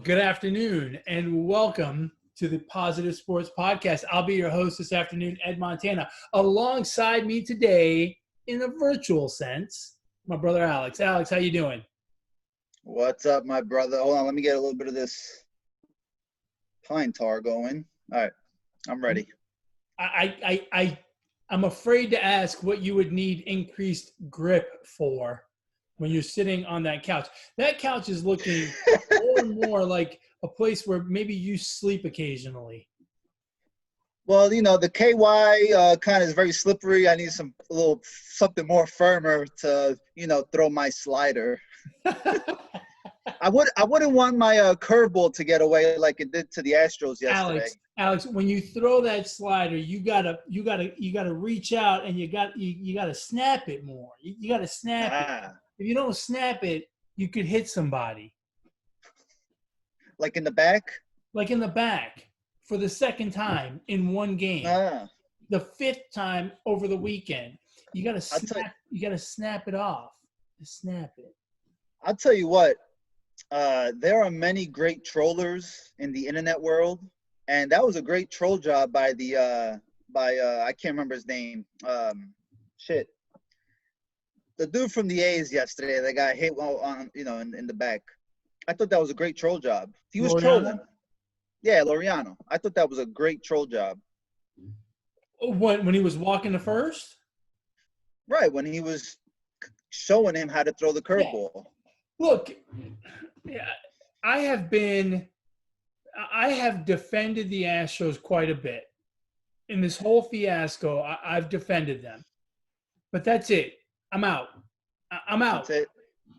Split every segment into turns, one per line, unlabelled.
Good afternoon and welcome to the Positive Sports Podcast. I'll be your host this afternoon, Ed Montana. Alongside me today, in a virtual sense, my brother Alex. Alex, how you doing?
What's up, my brother? Hold on, let me get a little bit of this pine tar going. All right, I'm ready.
I'm afraid to ask what you would need increased grip for when you're sitting on that couch. That couch is looking more and more like a place where maybe you sleep occasionally.
Well, the KY kind of is very slippery. I need something more firmer to, throw my slider. I wouldn't want my curveball to get away like it did to the Astros yesterday.
Alex, when you throw that slider, you gotta reach out and you gotta snap it more. You gotta snap it. If you don't snap it, you could hit somebody.
Like in the back?
Like in the back for the second time in one game. The fifth time over the weekend. You gotta snap it off. Just snap it.
I'll tell you what. There are many great trollers in the internet world, and that was a great troll job by I can't remember his name. The dude from the A's yesterday that got hit on in the back. I thought that was a great troll job. He was trolling. Yeah, Laureano. I thought that was a great troll job.
When he was walking to first?
Right, when he was showing him how to throw the curveball.
Yeah. Look, I have defended the Astros quite a bit. In this whole fiasco, I've defended them. But that's it. I'm out.
That's it.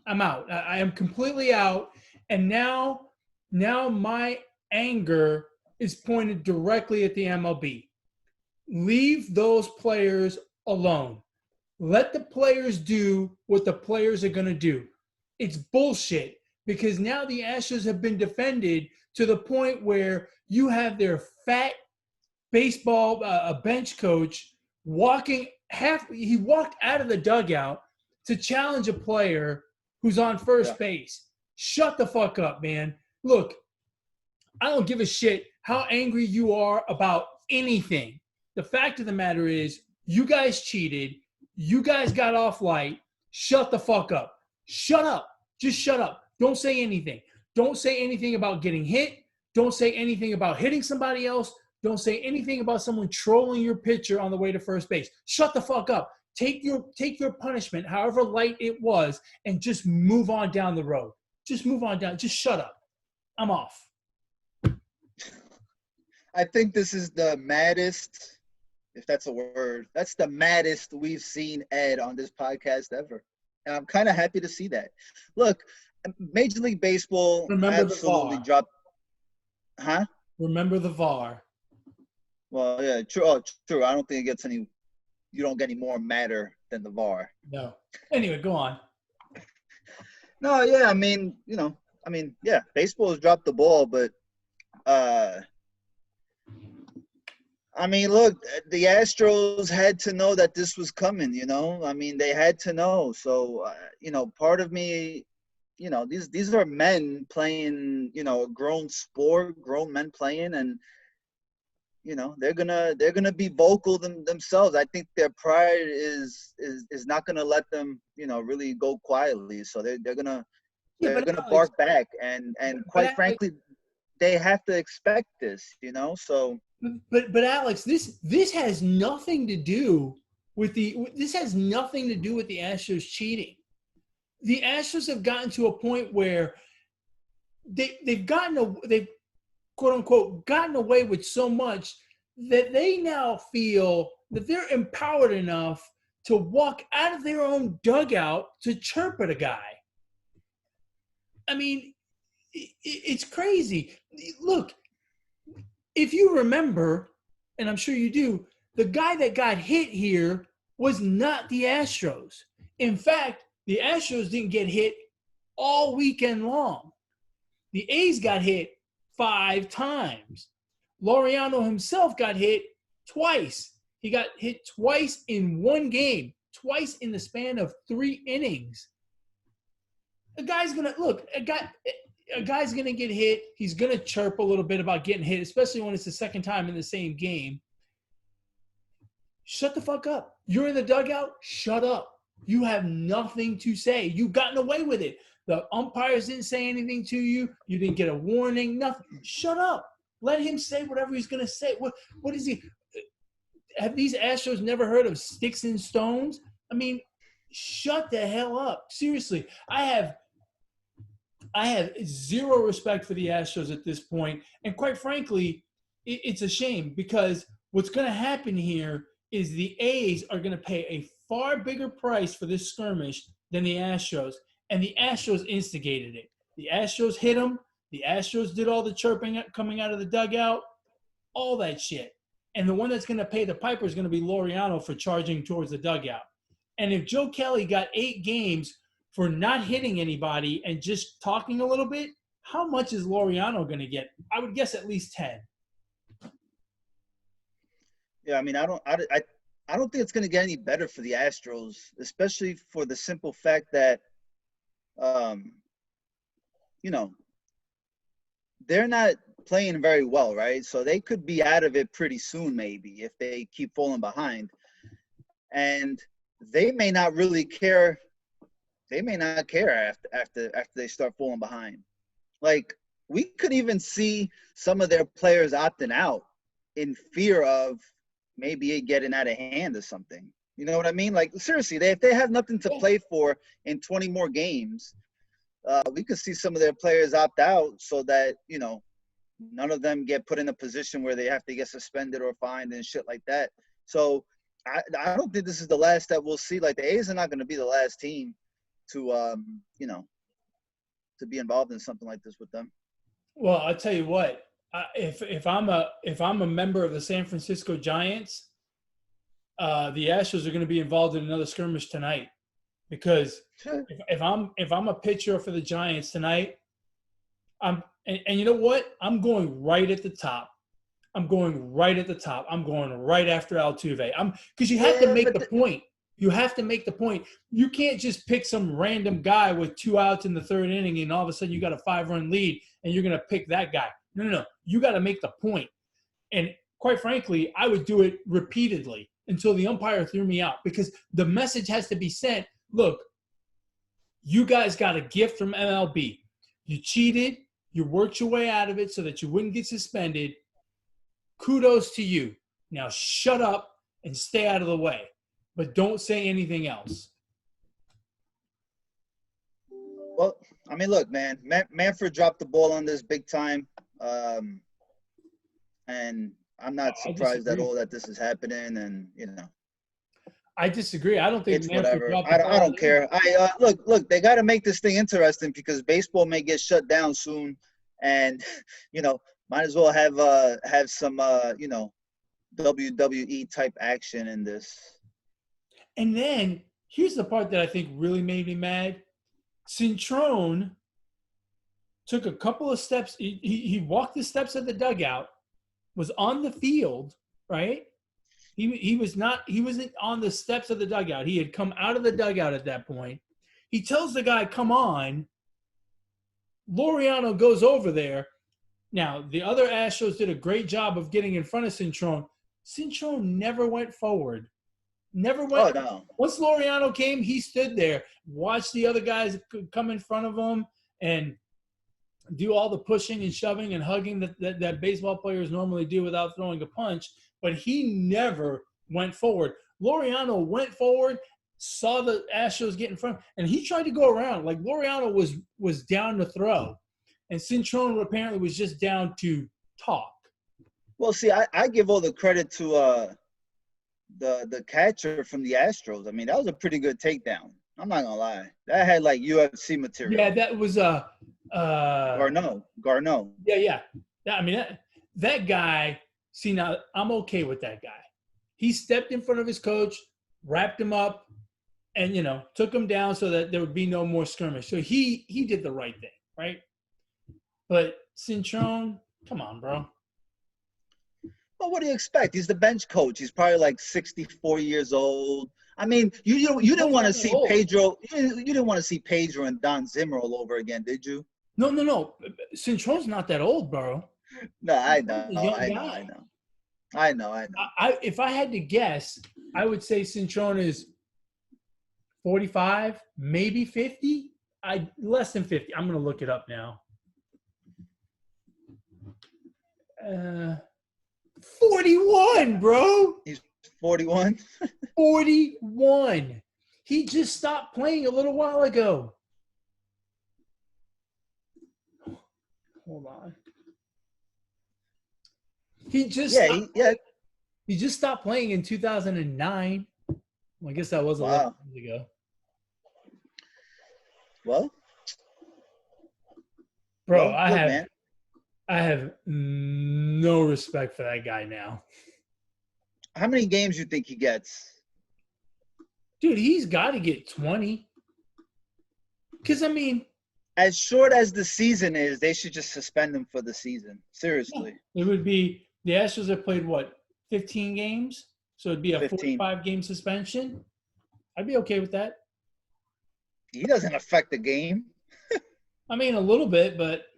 I'm out. I am completely out. And now my anger is pointed directly at the MLB. Leave those players alone. Let the players do what the players are going to do. It's bullshit because now the Astros have been defended to the point where you have their fat baseball bench coach he walked out of the dugout to challenge a player who's on first base. Shut the fuck up, man. Look, I don't give a shit how angry you are about anything. The fact of the matter is you guys cheated. You guys got off light. Shut the fuck up. Shut up. Just shut up. Don't say anything. Don't say anything about getting hit. Don't say anything about hitting somebody else. Don't say anything about someone trolling your pitcher on the way to first base. Shut the fuck up. Take your punishment, however light it was, and just move on down the road. Just move on down. Just shut up. I'm off.
I think this is the maddest, if that's a word, that's the maddest we've seen Ed on this podcast ever. And I'm kind of happy to see that. Look, Major League Baseball absolutely dropped. Huh?
Remember the VAR.
Well, yeah, true. Oh, true. I don't think it gets any. You don't get any more madder than the VAR.
No. Anyway, go on.
No, yeah. Yeah. Baseball has dropped the ball, but look, the Astros had to know that this was coming, they had to know. So, part of me, these are men playing, a grown sport, grown men playing, and, they're gonna be vocal themselves. I think their pride is not gonna let them, really go quietly. So they're gonna bark back, and quite frankly, they have to expect this, so.
But Alex, this has nothing to do with the Astros cheating. The Astros have gotten to a point where they've quote unquote gotten away with so much that they now feel that they're empowered enough to walk out of their own dugout to chirp at a guy. I mean, it's crazy. Look, if you remember, and I'm sure you do, the guy that got hit here was not the Astros. In fact, the Astros didn't get hit all weekend long. The A's got hit 5 times. Laureano himself got hit twice. He got hit twice in one game, twice in the span of 3 innings. A guy's going to – look, a guy's going to get hit. He's going to chirp a little bit about getting hit, especially when it's the second time in the same game. Shut the fuck up. You're in the dugout. Shut up. You have nothing to say. You've gotten away with it. The umpires didn't say anything to you. You didn't get a warning. Nothing. Shut up. Let him say whatever he's going to say. What is he? Have these Astros never heard of sticks and stones? I mean, shut the hell up. Seriously. I have zero respect for the Astros at this point. And quite frankly, it's a shame because what's going to happen here is the A's are going to pay a far bigger price for this skirmish than the Astros. And the Astros instigated it. The Astros hit them. The Astros did all the chirping coming out of the dugout, all that shit. And the one that's going to pay the piper is going to be Laureano for charging towards the dugout. And if Joe Kelly got 8 games for not hitting anybody and just talking a little bit, how much is Laureano going to get? I would guess at least 10.
Yeah, I mean, I don't think it's going to get any better for the Astros, especially for the simple fact that, they're not playing very well, right? So they could be out of it pretty soon, maybe, if they keep falling behind. And they may not really care. They may not care after they start falling behind. Like, we could even see some of their players opting out in fear of maybe it getting out of hand or something. You know what I mean? Like, seriously, if they have nothing to play for in 20 more games, we could see some of their players opt out so that, none of them get put in a position where they have to get suspended or fined and shit like that. So I don't think this is the last that we'll see. Like, the A's are not going to be the last team to, to be involved in something like this with them.
Well, I'll tell you what. If I'm a member of the San Francisco Giants, the Astros are going to be involved in another skirmish tonight, because if I'm a pitcher for the Giants tonight, and you know what? I'm going right at the top. I'm going right after Altuve. Because you have to make the point. You have to make the point. You can't just pick some random guy with 2 outs in the 3rd inning and all of a sudden you got a 5-run lead and you're going to pick that guy. No. You got to make the point. And quite frankly, I would do it repeatedly until the umpire threw me out, because the message has to be sent. Look, you guys got a gift from MLB. You cheated. You worked your way out of it so that you wouldn't get suspended. Kudos to you. Now shut up and stay out of the way. But don't say anything else.
Well, I mean, look, man. Manfred dropped the ball on this big time. And I'm not surprised at all that this is happening. And,
I disagree. I don't think
it's
Manfred
whatever.
dropped the ball.
I don't care. Look, they got to make this thing interesting because baseball may get shut down soon. And, might as well have some, WWE type action in this.
And then here's the part that I think really made me mad. Cintrone took a couple of steps. He walked the steps of the dugout, was on the field, right? He wasn't on the steps of the dugout. He had come out of the dugout at that point. He tells the guy, come on. Laureano goes over there. Now, the other Astros did a great job of getting in front of Cintrone. Cintrone never went forward. Never went.
Oh, no.
Once Laureano came, he stood there, watched the other guys come in front of him and do all the pushing and shoving and hugging that baseball players normally do without throwing a punch. But he never went forward. Laureano went forward, saw the Astros get in front, and he tried to go around. Like, Laureano was down to throw, and Cintrone apparently was just down to talk.
Well, see, I give all the credit to the catcher from the Astros. I mean, that was a pretty good takedown. I'm not gonna lie. That had like UFC material.
Yeah, that was
Garneau.
Yeah. I mean, that guy. See, now I'm okay with that guy. He stepped in front of his coach, wrapped him up, and took him down so that there would be no more skirmish. So he did the right thing, right? But Cintrone, come on, bro.
Well, what do you expect? He's the bench coach. He's probably like 64 years old. I mean, you didn't want to see Pedro. You didn't want to see Pedro and Don Zimmer all over again, did you?
No. Cintrone's not that old, bro.
No, I
Cintrone's
know,
a young
I know, I
guy.
know, I know, I know.
If I had to guess, I would say Cintrone is 45, maybe 50. I less than 50. I'm gonna look it up now. 41, bro.
He's 41.
41. He just stopped playing a little while ago. Hold on. He just he just stopped playing in 2009. Well, I guess that was 11 years ago.
Well,
bro,
man.
I have no respect for that guy now.
How many games you think he gets?
Dude, he's got to get 20. Because, I mean,
as short as the season is, they should just suspend him for the season. Seriously.
It would be – the Astros have played, 15 games? So it would be a 45-game suspension? I'd be okay with that.
He doesn't affect the game.
I mean, a little bit, but –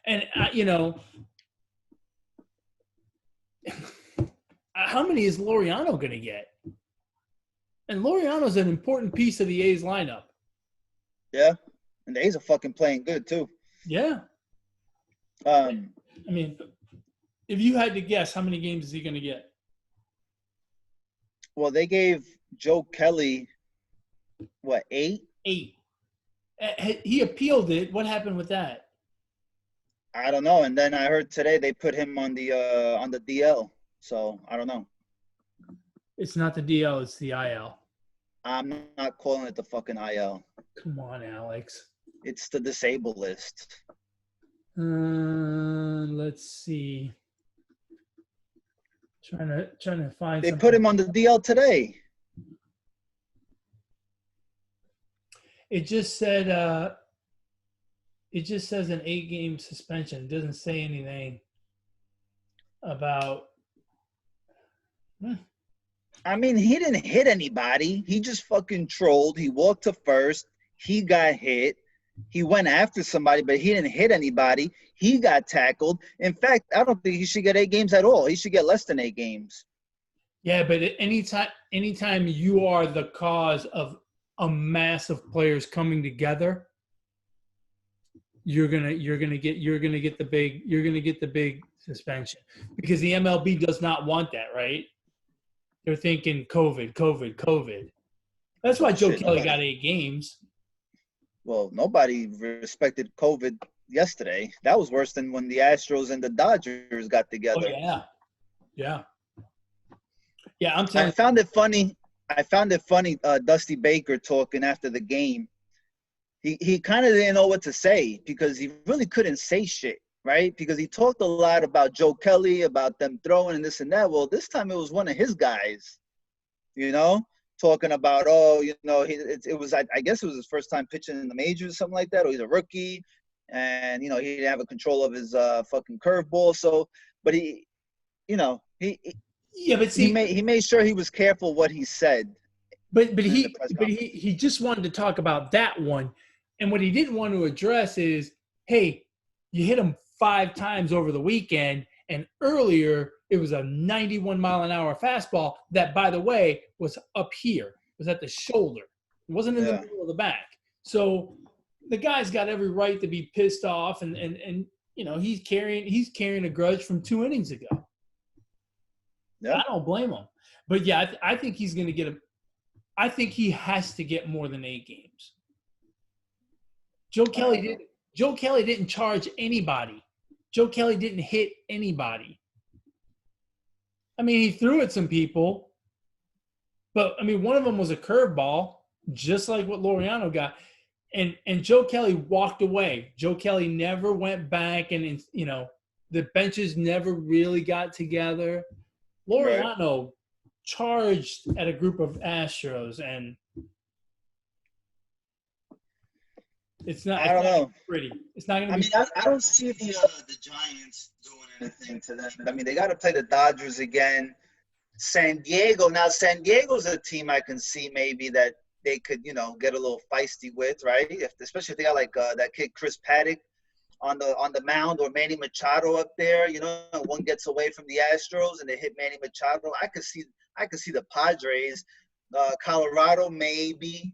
and, how many is Laureano going to get? And Laureano's an important piece of the A's lineup.
Yeah. And the A's are fucking playing good, too.
Yeah. I mean, if you had to guess, how many games is he going to get?
Well, they gave Joe Kelly, 8?
8. He appealed it. What happened with that?
I don't know. And then I heard today they put him on the DL. So, I don't know.
It's not the DL, it's the IL.
I'm not calling it the fucking IL.
Come on, Alex.
It's the disabled list.
Let's see. Trying to find.
They put him on the DL today.
It just said. It just says an 8-game suspension. It doesn't say anything about.
I mean, he didn't hit anybody. He just fucking trolled. He walked to first. He got hit. He went after somebody, but he didn't hit anybody. He got tackled. In fact, I don't think he should get 8 games at all. He should get less than 8 games.
Yeah, but anytime you are the cause of a mass of players coming together, you're gonna get the big suspension, because the MLB does not want that, right? They're thinking COVID. That's why Joe Kelly got 8 games.
Well, nobody respected COVID yesterday. That was worse than when the Astros and the Dodgers got together.
Oh, yeah. I'm telling you.
I found it funny. Dusty Baker talking after the game. He kind of didn't know what to say, because he really couldn't say shit, right? Because he talked a lot about Joe Kelly, about them throwing and this and that. Well, this time it was one of his guys, talking about, it was, I guess it was his first time pitching in the majors or something like that, or he's a rookie, and, he didn't have a control of his fucking curveball. So, but he made sure he was careful what he said.
But he just wanted to talk about that one. And what he didn't want to address is, hey, you hit him 5 times over the weekend, and earlier it was a 91-mile-an-hour fastball that, by the way, was up here. It was at the shoulder. It wasn't in the middle of the back. So the guy's got every right to be pissed off, and he's carrying a grudge from 2 innings ago. Yeah. I don't blame him. But, yeah, I think he's going to get I think he has to get more than 8 games. Joe Kelly didn't charge anybody. Joe Kelly didn't hit anybody. I mean, he threw at some people, but, I mean, one of them was a curveball, just like what Laureano got. And Joe Kelly walked away. Joe Kelly never went back, and, the benches never really got together. Laureano charged at a group of Astros, and it's not.
I don't know.
Pretty. It's not going to be.
I mean, I don't see the Giants doing anything to them. I mean, they got to play the Dodgers again. San Diego's a team I can see maybe that they could, get a little feisty with, right? Especially if they got like that kid Chris Paddock on the mound, or Manny Machado up there. One gets away from the Astros and they hit Manny Machado. I could see the Padres, Colorado maybe,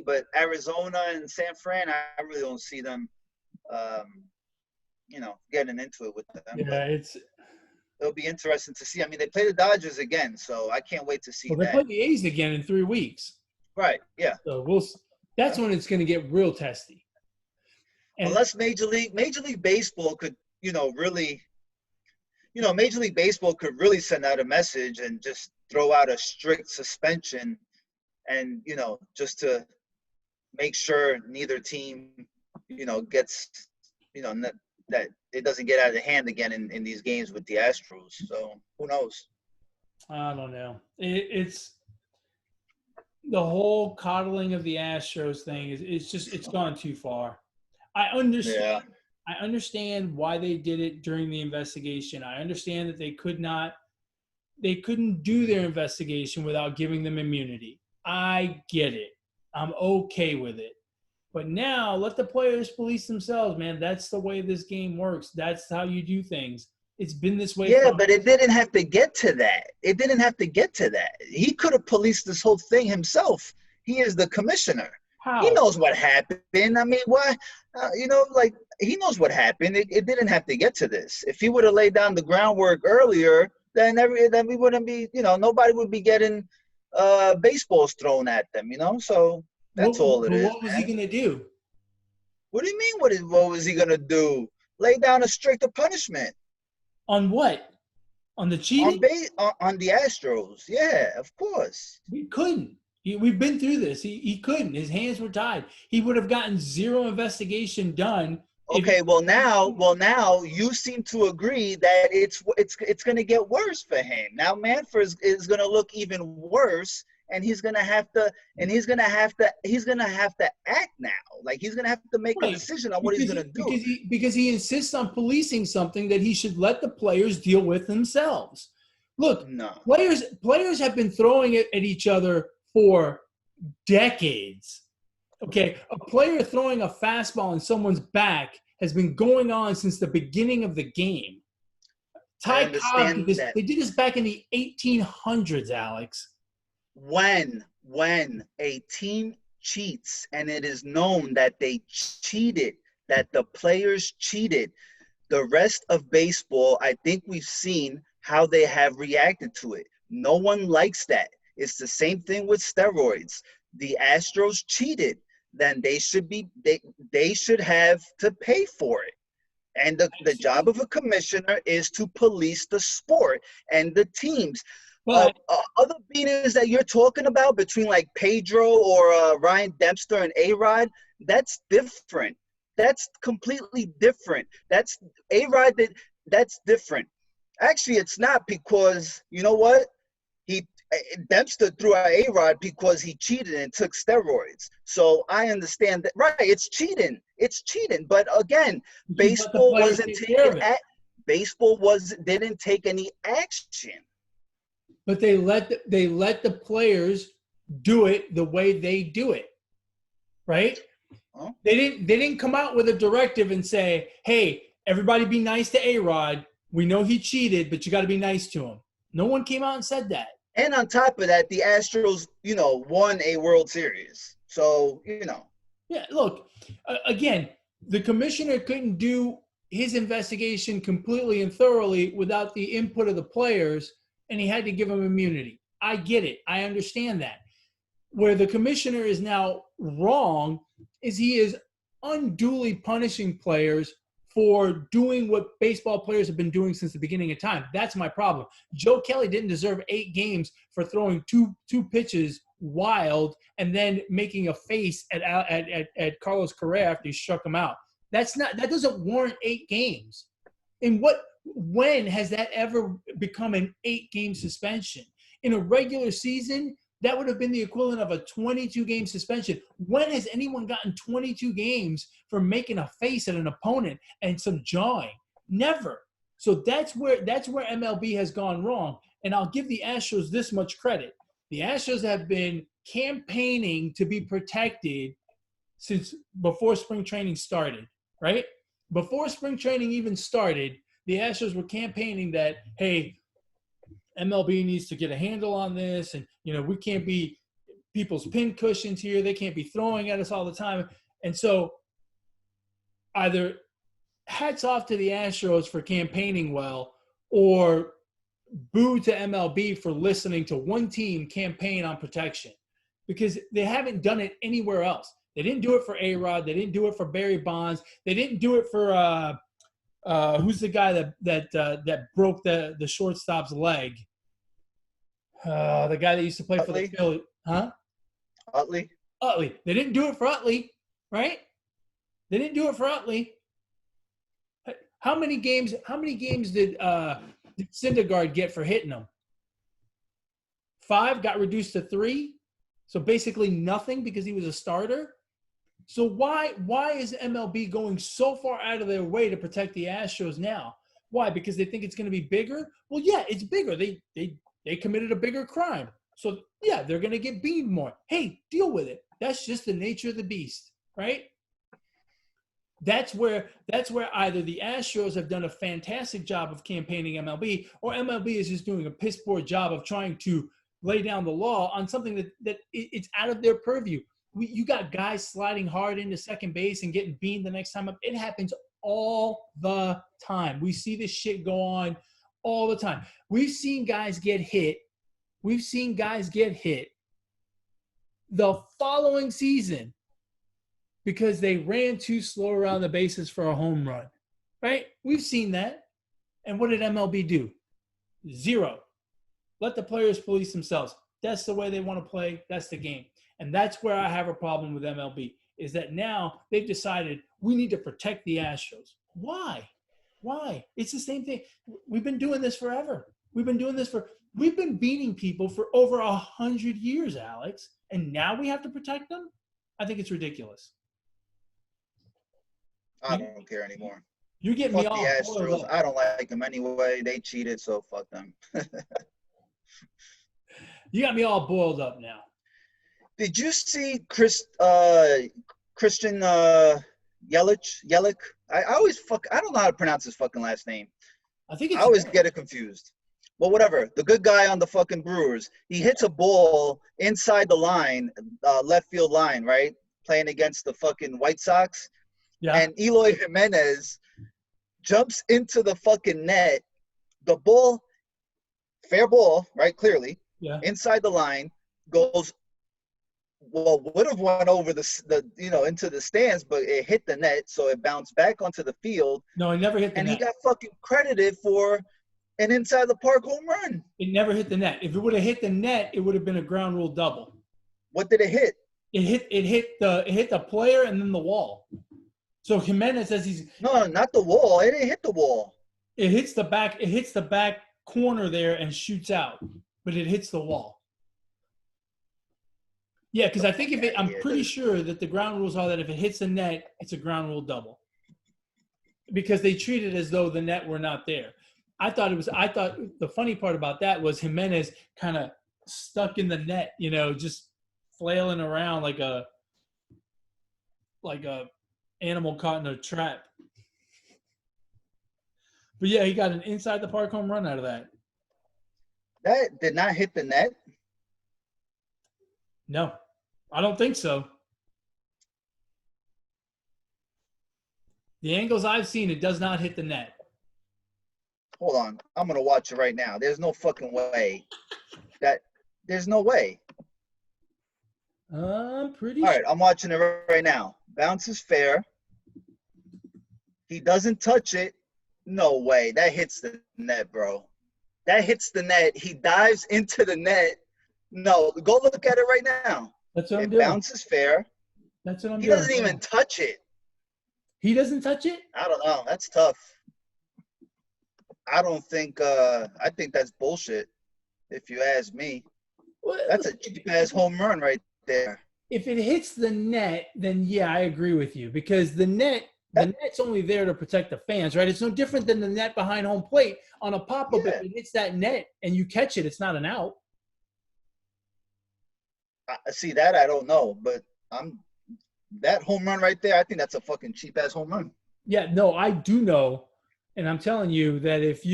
but Arizona and San Fran, I really don't see them, getting into it with them.
Yeah,
it'll be interesting to see. I mean, they play the Dodgers again, so I can't wait to see
they
that.
play the A's again in 3 weeks.
Right. Yeah.
So that's when it's going to get real testy.
Unless Major League Baseball could, really, Major League Baseball could really send out a message and just throw out a strict suspension, and just to make sure neither team, gets, that it doesn't get out of hand again in these games with the Astros. So who knows? I
don't know. It's the whole coddling of the Astros thing it's gone too far. I understand. Yeah. I understand why they did it during the investigation. I understand that they couldn't do their investigation without giving them immunity. I get it. I'm okay with it. But now let the players police themselves, man. That's the way this game works. That's how you do things. It's been this way.
Yeah, but it didn't have to get to that. He could have policed this whole thing himself. He is the commissioner.
How?
He knows what happened. I mean, why? He knows what happened. It didn't have to get to this. If he would have laid down the groundwork earlier, then we wouldn't be, nobody would be getting baseballs thrown at them, So that's all it is.
What was he going to do?
What do you mean? What was he going to do? Lay down a stricter punishment.
On what? On the cheating?
On the Astros. Yeah, of course.
We couldn't. We've been through this. He couldn't. His hands were tied. He would have gotten zero investigation done.
Okay, well now you seem to agree that it's going to get worse for him. Now Manfred is going to look even worse, and he's going to have to act now. Like he's going to have to make a decision on what he's going to do.
Because he insists on policing something that he should let the players deal with themselves. Look,
no.
Players have been throwing it at each other for decades. Okay, a player throwing a fastball in someone's back has been going on since the beginning of the game. Ty Cobb did this. They did this back in the 1800s, Alex.
When a team cheats and it is known that they cheated, that the players cheated, the rest of baseball, I think we've seen how they have reacted to it. No one likes that. It's the same thing with steroids. The Astros cheated. Then they should have to pay for it. And the job of a commissioner is to police the sport and the teams. But other beaters that you're talking about between like Pedro or Ryan Dempster and A-Rod, that's different. That's completely different. That's A-Rod. That's different. Actually, it's not, because you know what? Dempster threw out A-Rod because he cheated and took steroids. So I understand that. Right, it's cheating. But again, baseball didn't take any action.
But they let the players do it the way they do it. Right?
Huh?
They didn't come out with a directive and say, "Hey, everybody be nice to A-Rod. We know he cheated, but you got to be nice to him." No one came out and said that.
And on top of that, the Astros, won a World Series. So,
Yeah, look, again, the commissioner couldn't do his investigation completely and thoroughly without the input of the players, and he had to give them immunity. I get it. I understand that. Where the commissioner is now wrong is he is unduly punishing players for doing what baseball players have been doing since the beginning of time. That's my problem. Joe Kelly didn't deserve 8 games for throwing two pitches wild and then making a face at Carlos Correa after he struck him out. That doesn't warrant 8 games. And when has that ever become an 8-game suspension? In a regular season, that would have been the equivalent of a 22-game suspension. When has anyone gotten 22 games for making a face at an opponent and some jawing? Never. So that's where MLB has gone wrong. And I'll give the Astros this much credit. The Astros have been campaigning to be protected since before spring training started, right? Before spring training even started, the Astros were campaigning that, hey, MLB needs to get a handle on this, and we can't be people's pin cushions here. They can't be throwing at us all the time. And so either hats off to the Astros for campaigning well, or boo to MLB for listening to one team campaign on protection, because they haven't done it anywhere else. They didn't do it for A-Rod. They didn't do it for Barry Bonds. They didn't do it for who's the guy that broke the shortstop's leg? The guy that used to play
Utley?
for the Phillies. Huh?
Utley?
Utley. They didn't do it for Utley, right? They didn't do it for Utley. How many games did Syndergaard get for hitting them? 5, got reduced to 3. So basically nothing because he was a starter. So why is MLB going so far out of their way to protect the Astros now? Why? Because they think it's going to be bigger? Well, yeah, it's bigger. They committed a bigger crime. So, yeah, they're going to get beamed more. Hey, deal with it. That's just the nature of the beast, right? That's where either the Astros have done a fantastic job of campaigning MLB, or MLB is just doing a piss poor job of trying to lay down the law on something that it's out of their purview. You got guys sliding hard into second base and getting beamed the next time up. It happens all the time. We see this shit go on all the time. We've seen guys get hit. The following season because they ran too slow around the bases for a home run, right? We've seen that. And what did MLB do? 0. Let the players police themselves. That's the way they want to play. That's the game. And that's where I have a problem with MLB, is that now they've decided we need to protect the Astros. Why? It's the same thing. We've been doing this forever. We've been beating people for over 100 years, Alex. And now we have to protect them? I think it's ridiculous.
I don't care anymore.
You're getting
Fuck
me all
the
boiled
Astros.
up.
I don't like them anyway. They cheated, so fuck them.
You got me all boiled up now.
Did you see Christian Yelich? I don't know how to pronounce his fucking last name. I always get it confused. Well, whatever. The good guy on the fucking Brewers. He hits a ball inside the line, left field line, right? Playing against the fucking White Sox.
Yeah.
And Eloy Jimenez jumps into the fucking net. The ball, fair ball, right? Clearly.
Yeah.
Inside the line, would have went over into the stands, but it hit the net, so it bounced back onto the field.
No, it never hit the net.
And he got fucking credited for an inside the park home run.
It never hit the net. If it would have hit the net, it would have been a ground rule double.
What did it hit?
It hit the player and then the wall. So Jimenez says
no, not the wall. It didn't hit the wall.
It hits the back corner there and shoots out, but it hits the wall. Yeah, because I think I'm pretty sure that the ground rules are that if it hits the net, it's a ground rule double. Because they treat it as though the net were not there. I thought the funny part about that was Jimenez kind of stuck in the net, just flailing around like a animal caught in a trap. But yeah, he got an inside the park home run out of that.
That did not hit the net?
No, I don't think so. The angles I've seen, it does not hit the net.
Hold on. I'm going to watch it right now. There's no fucking way. There's no way.
I'm pretty
sure. All right, I'm watching it right now. Bounce is fair. He doesn't touch it. No way. That hits the net, bro. That hits the net. He dives into the net. No, go look at it right now.
That's what I'm doing.
It bounces fair.
That's what I'm
doing. He doesn't even touch it.
He doesn't touch it?
I don't know. That's tough. I don't think I think that's bullshit, if you ask me. Well, that's a cheap-ass home run right there.
If it hits the net, then yeah, I agree with you. Because the net's only there to protect the fans, right? It's no different than the net behind home plate. On a pop-up, if it hits that net and you catch it, it's not an out.
See that I don't know, but that home run right there. I think that's a fucking cheap ass home run.
Yeah, no, I do know, and I'm telling you that if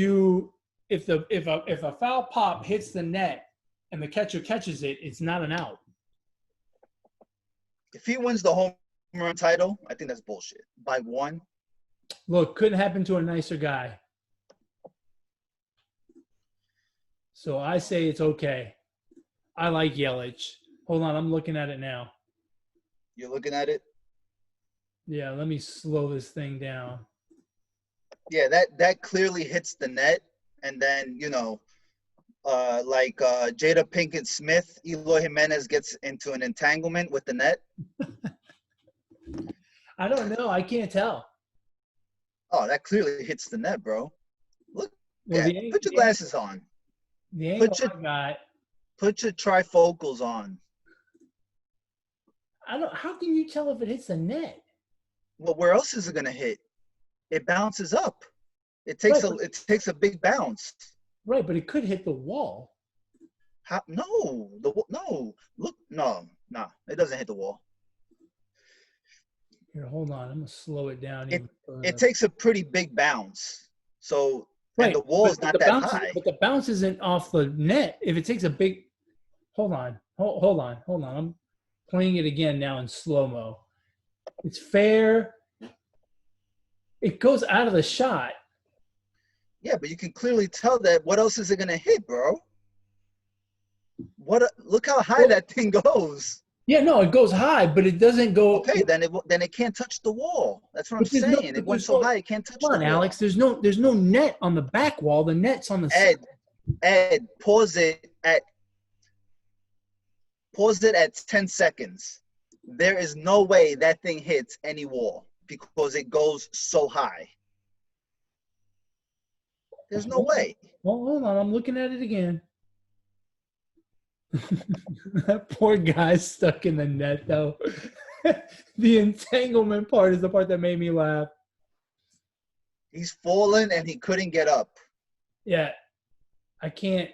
a foul pop hits the net and the catcher catches it, it's not an out.
If he wins the home run title, I think that's bullshit. By one.
Look, couldn't happen to a nicer guy. So I say it's okay. I like Yelich. Hold on, I'm looking at it now.
You're looking at it?
Yeah, let me slow this thing down.
Yeah, that clearly hits the net. And then, Jada Pinkett Smith, Eloy Jimenez gets into an entanglement with the net.
I don't know. I can't tell.
Oh, that clearly hits the net, bro. Look,
Well,
put your glasses on.
The angle I got.
Put your trifocals on.
How can you tell if it hits the net?
Well, where else is it gonna hit? It bounces up. It takes a big bounce.
Right, but it could hit the wall.
How? No, Look, no, it doesn't hit the wall.
Here, hold on. I'm gonna slow it down.
It takes a pretty big bounce. So,
right,
and the wall is not that high.
But the bounce isn't off the net. If it takes a big, hold on. I'm playing it again now in slow mo. It's fair. It goes out of the shot.
Yeah, but you can clearly tell that. What else is it gonna hit, bro? Look how high that thing goes.
Yeah, no, it goes high, but it doesn't go.
Okay, then it can't touch the wall. That's what I'm saying. It went so high, it can't touch the wall.
Come on, Alex. There's no net on the back wall. The net's on the side.
Ed, pause it at 10 seconds. There is no way that thing hits any wall because it goes so high. There's no way.
Well, hold on. I'm looking at it again. That poor guy's stuck in the net, though. The entanglement part is the part that made me laugh.
He's fallen and he couldn't get up.
Yeah, I can't.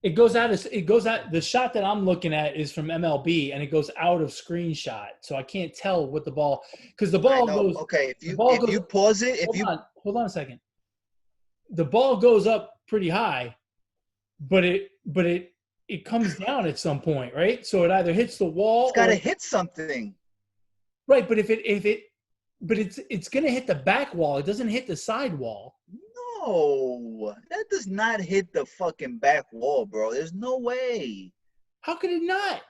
It goes out. The shot that I'm looking at is from MLB, and it goes out of screenshot, so I can't tell what the ball because the ball goes.
Okay, if you pause it,
hold on a second. The ball goes up pretty high, but it comes down at some point, right? So it either hits the wall.
It's got to hit something.
Right, but it's going to hit the back wall. It doesn't hit the side wall.
No, that does not hit the fucking back wall, bro. There's no way.
How could it not?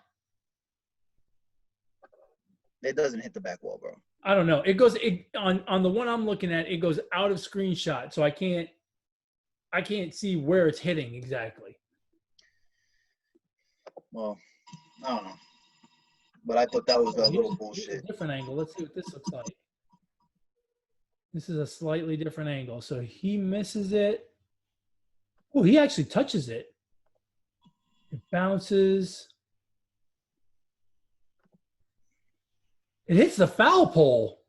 It doesn't hit the back wall, bro.
I don't know. It goes on the one I'm looking at. It goes out of screenshot, so I can't see where it's hitting exactly.
Well, I don't know. But I thought that was a little bullshit.
A different angle. Let's see what this looks like. This is a slightly different angle. So he misses it. Oh, he actually touches it. It bounces. It hits the foul pole.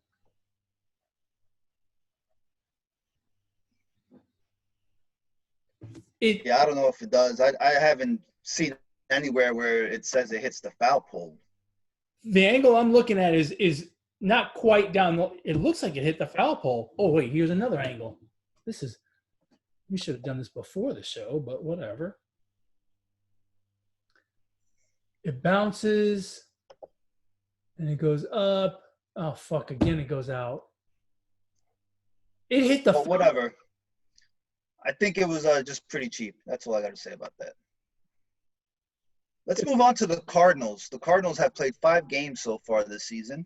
Yeah, I don't know if it does. I haven't seen anywhere where it says it hits the foul pole.
The angle I'm looking at is not quite down. It looks like it hit the foul pole. Oh, wait, here's another angle. We should have done this before the show, but whatever. It bounces, and it goes up. Oh, fuck, again it goes out. It hit the
foul. Whatever. I think it was just pretty cheap. That's all I got to say about that. Let's move on to the Cardinals. The Cardinals have played 5 games so far this season.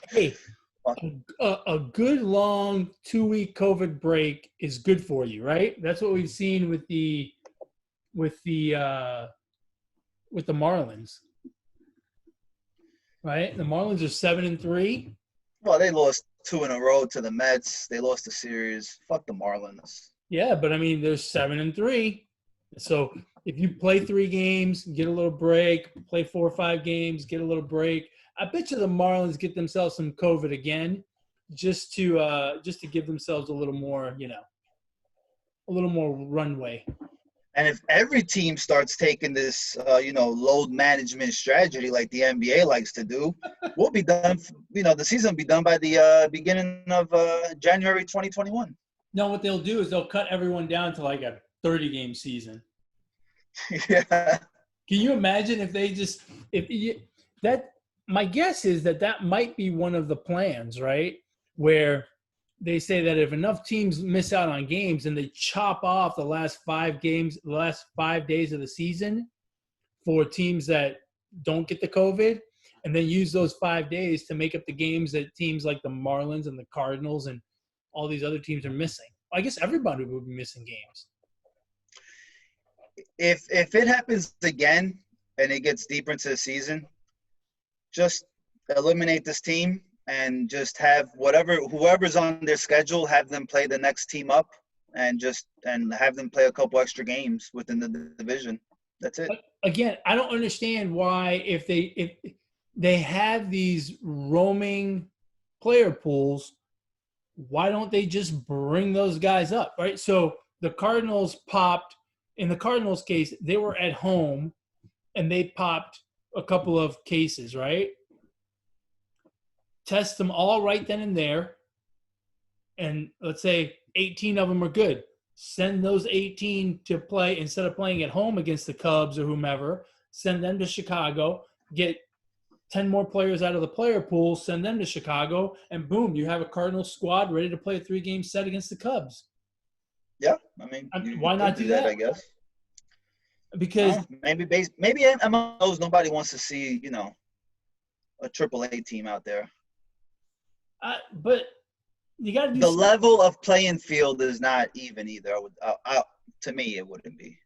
Hey, a good long 2-week COVID break is good for you, right? That's what we've seen with the Marlins, right? The Marlins are 7-3.
Well, they lost 2 in a row to the Mets. They lost the series. Fuck the Marlins.
Yeah, but I mean, they're 7-3. So if you play 3 games, get a little break, play 4 or 5 games, get a little break. I bet you the Marlins get themselves some COVID again, just to give themselves a little more, a little more runway.
And if every team starts taking this, load management strategy like the NBA likes to do, we'll be done. The season will be done by the beginning of January 2021.
No, what they'll do is they'll cut everyone down to like a 30-game season.
Yeah.
Can you imagine if they just that? My guess is that might be one of the plans, right? Where they say that if enough teams miss out on games and they chop off the last 5 days of the season for teams that don't get the COVID, and then use those 5 days to make up the games that teams like the Marlins and the Cardinals and all these other teams are missing. I guess everybody would be missing games.
If it happens again and it gets deeper into the season, just eliminate this team and just have whoever's on their schedule, have them play the next team up and have them play a couple extra games within the division. That's it.
Again, I don't understand why if they have these roaming player pools, why don't they just bring those guys up, right? So the Cardinals popped. In the Cardinals case, they were at home and they popped a couple of cases, right? Test them all right then and there. And let's say 18 of them are good. Send those 18 to play instead of playing at home against the Cubs or whomever. Send them to Chicago. Get 10 more players out of the player pool. Send them to Chicago. And boom, you have a Cardinals squad ready to play a 3-game set against the Cubs.
Yeah,
why not do that?
I guess
because
maybe MLBs nobody wants to see a AAA team out there.
But you got to do
the level of playing field is not even either. To me, it wouldn't be.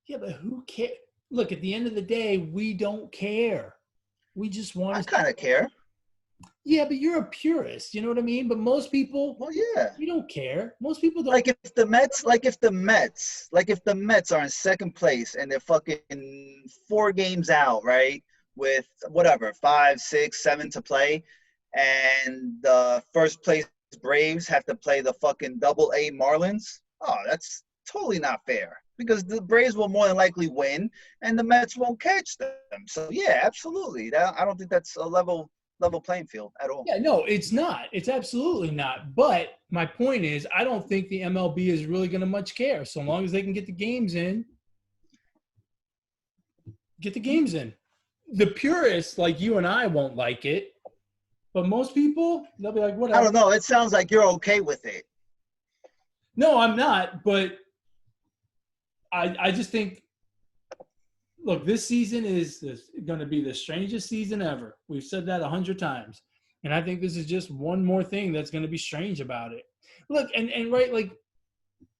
Yeah, but who cares? Look, at the end of the day, we don't care. We just want.
I kind of care.
Yeah, but you're a purist. You know what I mean? But most people,
well, yeah,
you don't care. Most people don't.
Like if the Mets are in second place and they're fucking 4 games out, right? With whatever 5, 6, 7 to play, and the first place Braves have to play the fucking AA Marlins. Oh, that's totally not fair because the Braves will more than likely win and the Mets won't catch them. So yeah, absolutely. I don't think that's a level playing field at all.
Yeah, no, it's not. It's absolutely not. But my point is, I don't think the MLB is really going to much care. So long as they can get the games in, The purists like you and I won't like it. But most people, they'll be like, whatever.
I don't know. It sounds like you're okay with it.
No, I'm not. But I just think, look, this season is going to be the strangest season ever. We've said that 100 times. And I think this is just one more thing that's going to be strange about it. Look, and right, like,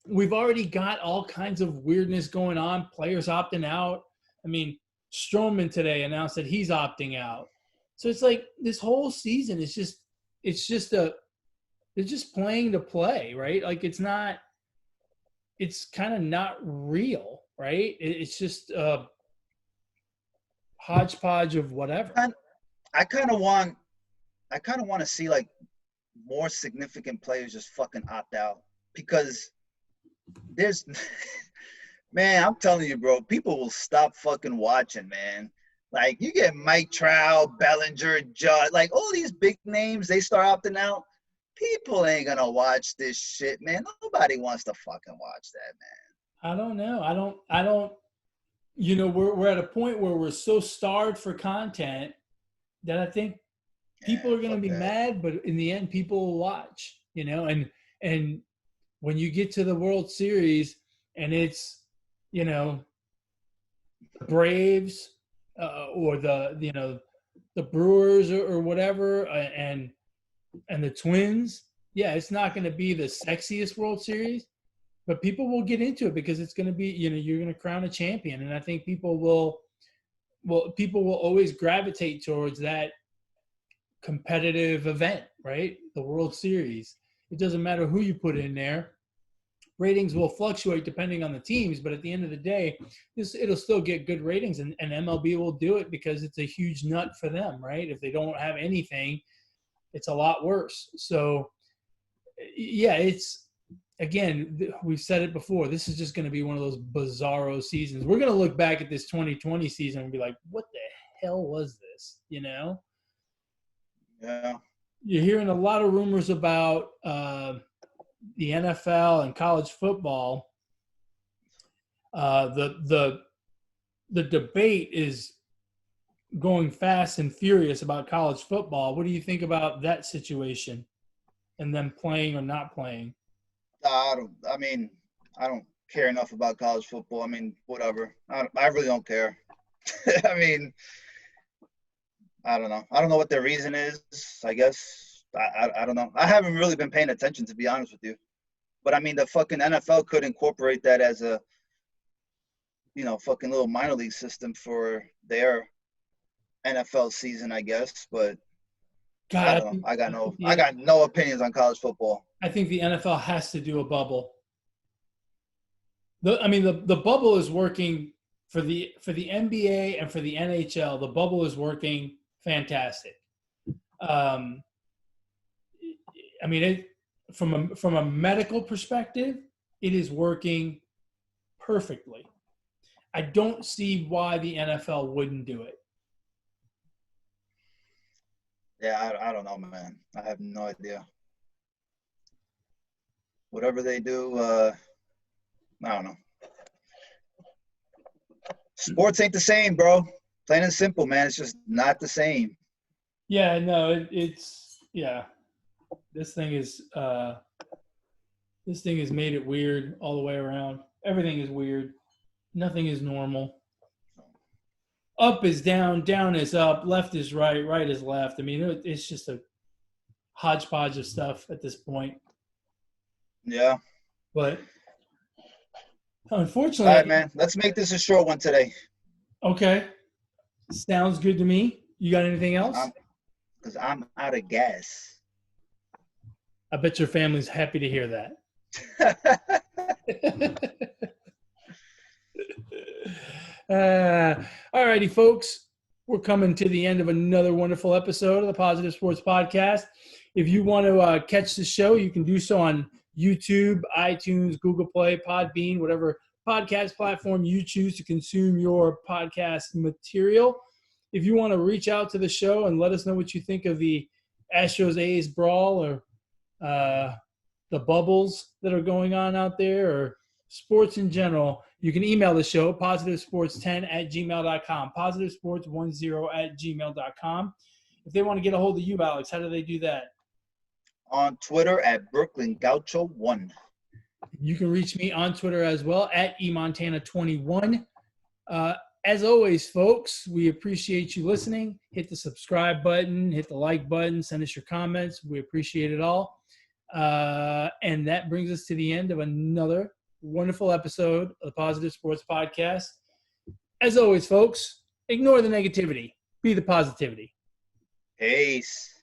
we've already got all kinds of weirdness going on. Players opting out. I mean, Stroman today announced that he's opting out. So it's like this whole season is just they're just playing to play, right? Like it's kind of not real, right? It's just a hodgepodge of whatever.
I kind of want to see like more significant players just fucking opt out because there's man, I'm telling you, bro, people will stop fucking watching, man. Like, you get Mike Trout, Bellinger, Judd, like, all these big names, they start opting out. People ain't going to watch this shit, man. Nobody wants to fucking watch that, man.
I don't know. I don't, we're at a point where we're so starved for content that I think people are going to be mad, but in the end, people will watch, and when you get to the World Series and it's, Braves, or the Brewers or whatever, and the Twins. Yeah, it's not going to be the sexiest World Series, but people will get into it because it's going to be, you're going to crown a champion, and I think people will always gravitate towards that competitive event, right? The World Series. It doesn't matter who you put in there. Ratings will fluctuate depending on the teams, but at the end of the day, it'll still get good ratings, and MLB will do it because it's a huge nut for them, right? If they don't have anything, it's a lot worse. So, yeah, again, we've said it before. This is just going to be one of those bizarro seasons. We're going to look back at this 2020 season and be like, what the hell was this? You know?
Yeah.
You're hearing a lot of rumors about the NFL and college football. The debate is going fast and furious about college football. What do you think about that situation and them playing or not playing?
I don't care enough about college football. I mean, whatever. I really don't care. I mean, I don't know. I don't know what their reason is. I guess I don't know. I haven't really been paying attention, to be honest with you. But I mean, the fucking NFL could incorporate that as a, fucking little minor league system for their NFL season, I guess. But
God,
I don't know. I got no opinions on college football.
I think the NFL has to do a bubble. The bubble is working for the NBA and for the NHL. The bubble is working fantastic. From a medical perspective, it is working perfectly. I don't see why the NFL wouldn't do it.
Yeah, I don't know, man. I have no idea. Whatever they do, I don't know. Sports ain't the same, bro. Plain and simple, man. It's just not the same.
Yeah, no, it's This thing has made it weird all the way around. Everything is weird. Nothing is normal. Up is down, down is up, left is right, right is left. I mean, it's just a hodgepodge of stuff at this point.
Yeah.
But unfortunately,
all right, man. Let's make this a short one today.
Okay. Sounds good to me. You got anything else?
Because I'm out of gas.
I bet your family's happy to hear that. All righty, folks. We're coming to the end of another wonderful episode of the Positive Sports Podcast. If you want to catch the show, you can do so on YouTube, iTunes, Google Play, Podbean, whatever podcast platform you choose to consume your podcast material. If you want to reach out to the show and let us know what you think of the Astros-A's brawl or the bubbles that are going on out there or sports in general, you can email the show, positivesports10@gmail.com, positivesports10@gmail.com. If they want to get a hold of you, Alex, how do they do that?
On Twitter at Brooklyn Gaucho 1.
You can reach me on Twitter as well at eMontana21. As always, folks, we appreciate you listening. Hit the subscribe button, hit the like button, send us your comments. We appreciate it all. And that brings us to the end of another wonderful episode of the Positive Sports Podcast. As always, folks, ignore the negativity. Be the positivity.
Peace.